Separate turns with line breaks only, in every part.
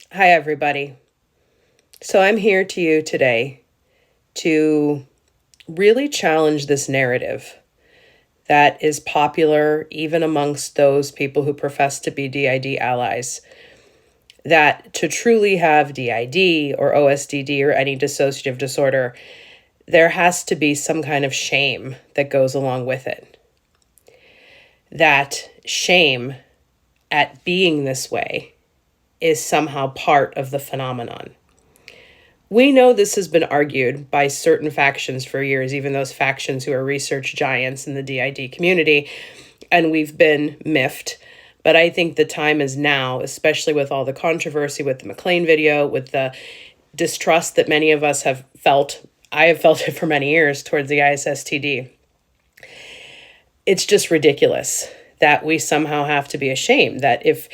Hi, everybody. So I'm here to you today to really challenge this narrative that is popular even amongst those people who profess to be DID allies, that to truly have DID or OSDD or any dissociative disorder, there has to be some kind of shame that goes along with it. That shame at being this way is somehow part of the phenomenon. We know this has been argued by certain factions for years, even those factions who are research giants in the DID community, and we've been miffed. But I think the time is now, especially with all the controversy with the McLean video, with the distrust that many of us have felt. I have felt it for many years towards the ISSTD. It's just ridiculous that we somehow have to be ashamed that if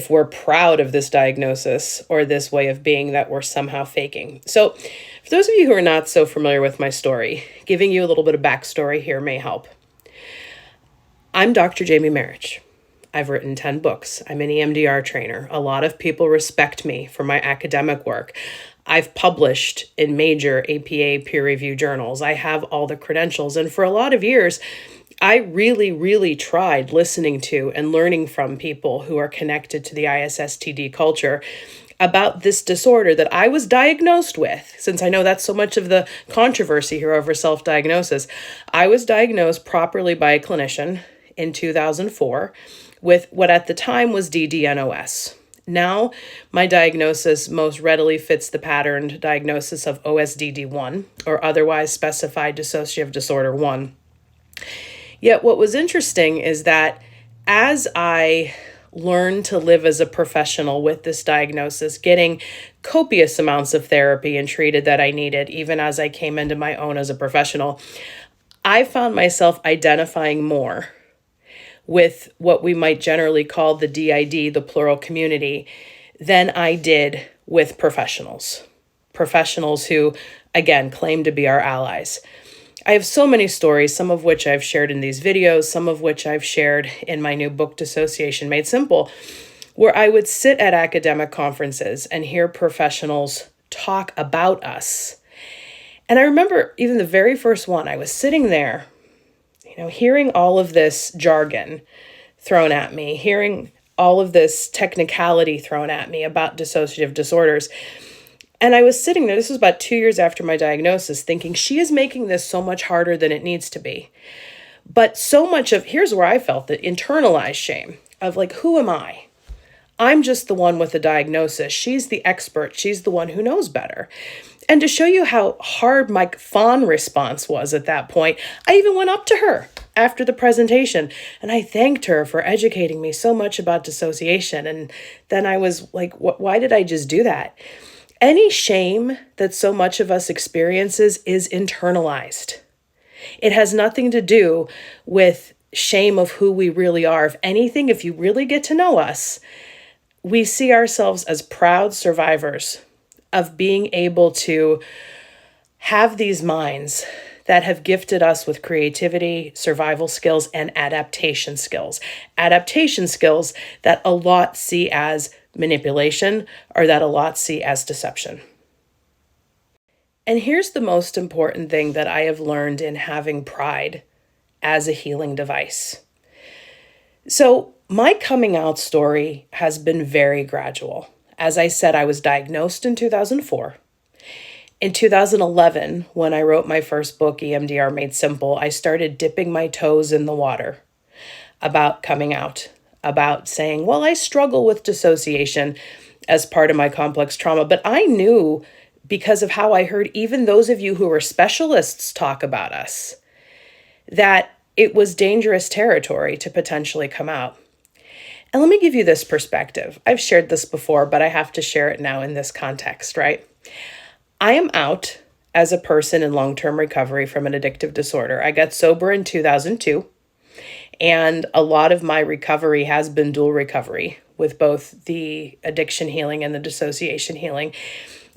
we're proud of this diagnosis or this way of being, that we're somehow faking. So for those of you who are not so familiar with my story, giving you a little bit of backstory here may help. I'm Dr. Jamie Marich. I've written 10 books. I'm an EMDR trainer. A lot of people respect me for my academic work. I've published in major APA peer-reviewed journals. I have all the credentials. And for a lot of years, I really tried listening to and learning from people who are connected to the ISSTD culture about this disorder that I was diagnosed with, since I know that's so much of the controversy here over self-diagnosis. I was diagnosed properly by a clinician in 2004 with what at the time was DDNOS. Now, my diagnosis most readily fits the patterned diagnosis of OSDD1, or otherwise specified dissociative disorder 1. Yet what was interesting is that as I learned to live as a professional with this diagnosis, getting copious amounts of therapy and treated that I needed, even as I came into my own as a professional, I found myself identifying more with what we might generally call the DID, the plural community, than I did with professionals. Professionals who, again, claim to be our allies. I have so many stories, some of which I've shared in these videos, some of which I've shared in my new book, Dissociation Made Simple, where I would sit at academic conferences and hear professionals talk about us. And I remember even the very first one, I was sitting there, hearing all of this jargon thrown at me, hearing all of this technicality thrown at me about dissociative disorders. And I was sitting there, this was about 2 years after my diagnosis, thinking she is making this so much harder than it needs to be. But so much of, here's where I felt the internalized shame of like, who am I? I'm just the one with the diagnosis. She's the expert. She's the one who knows better. And to show you how hard my fawn response was at that point, I even went up to her after the presentation and I thanked her for educating me so much about dissociation. And then I was like, why did I just do that? Any shame that so much of us experiences is internalized. It has nothing to do with shame of who we really are. If anything, if you really get to know us, we see ourselves as proud survivors of being able to have these minds that have gifted us with creativity, survival skills, and adaptation skills. Adaptation skills that a lot see as manipulation or that a lot see as deception. And here's the most important thing that I have learned in having pride as a healing device. So my coming out story has been very gradual. As I said, I was diagnosed in 2004. In 2011, when I wrote my first book, EMDR Made Simple, I started dipping my toes in the water about coming out, about saying, well, I struggle with dissociation as part of my complex trauma. But I knew, because of how I heard even those of you who were specialists talk about us, that it was dangerous territory to potentially come out. And let me give you this perspective. I've shared this before, but I have to share it now in this context, right? I am out as a person in long-term recovery from an addictive disorder. I got sober in 2002. And a lot of my recovery has been dual recovery with both the addiction healing and the dissociation healing.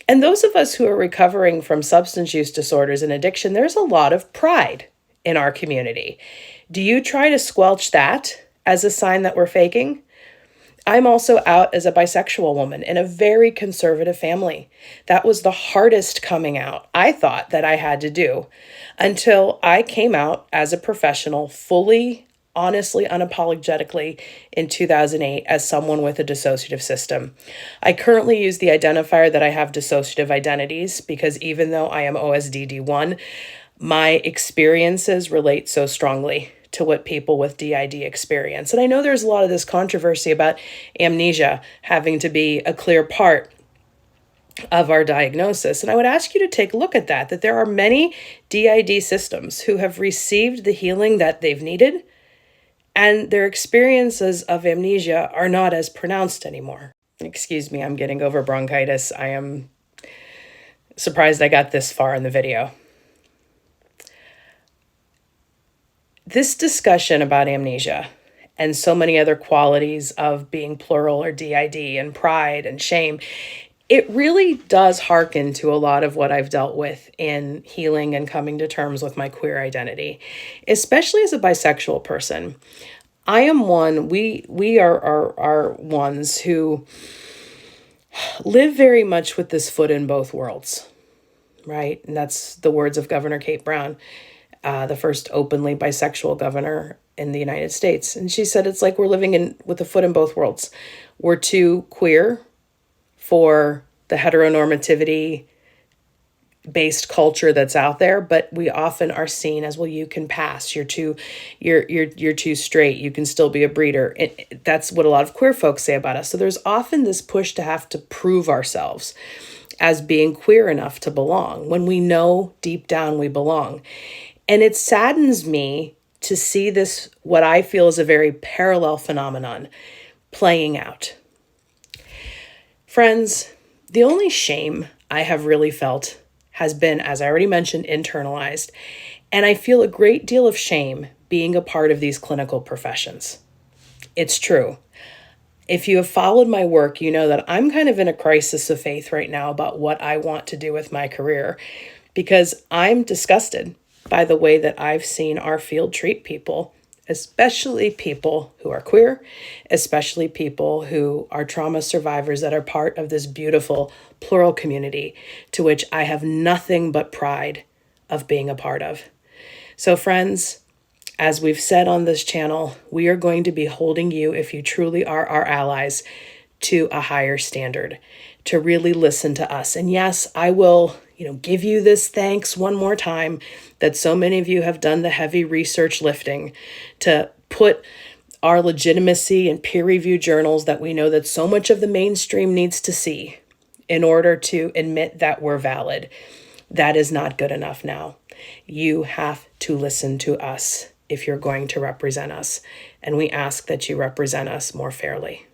And those of us who are recovering from substance use disorders and addiction, there's a lot of pride in our community. Do you try to squelch that as a sign that we're faking? I'm also out as a bisexual woman in a very conservative family. That was the hardest coming out I thought that I had to do until I came out as a professional, fully, honestly, unapologetically in 2008 as someone with a dissociative system. I currently use the identifier that I have dissociative identities because even though I am OSDD1, my experiences relate so strongly to what people with DID experience. And I know there's a lot of this controversy about amnesia having to be a clear part of our diagnosis. And I would ask you to take a look at that there are many DID systems who have received the healing that they've needed, and their experiences of amnesia are not as pronounced anymore. Excuse me, I'm getting over bronchitis. I am surprised I got this far in the video. This discussion about amnesia and so many other qualities of being plural or DID and pride and shame, it really does hearken to a lot of what I've dealt with in healing and coming to terms with my queer identity, especially as a bisexual person. I am one, we are ones who live very much with this foot in both worlds, right? And that's the words of Governor Kate Brown, the first openly bisexual governor in the United States. And she said, it's like we're living with a foot in both worlds. We're too queer for the heteronormativity based culture that's out there, but we often are seen as, well, you can pass. You're too straight. You can still be a breeder. That's what a lot of queer folks say about us. So there's often this push to have to prove ourselves as being queer enough to belong when we know deep down we belong. And it saddens me to see this, what I feel is a very parallel phenomenon, playing out. Friends, the only shame I have really felt has been, as I already mentioned, internalized. And I feel a great deal of shame being a part of these clinical professions. It's true. If you have followed my work, you know that I'm kind of in a crisis of faith right now about what I want to do with my career, because I'm disgusted by the way that I've seen our field treat people, especially people who are queer, especially people who are trauma survivors that are part of this beautiful plural community to which I have nothing but pride of being a part of. So friends, as we've said on this channel, we are going to be holding you, if you truly are our allies, to a higher standard, to really listen to us. And yes, I will give you this thanks one more time that so many of you have done the heavy research lifting to put our legitimacy in peer-reviewed journals that we know that so much of the mainstream needs to see in order to admit that we're valid. That is not good enough now. You have to listen to us if you're going to represent us, and we ask that you represent us more fairly.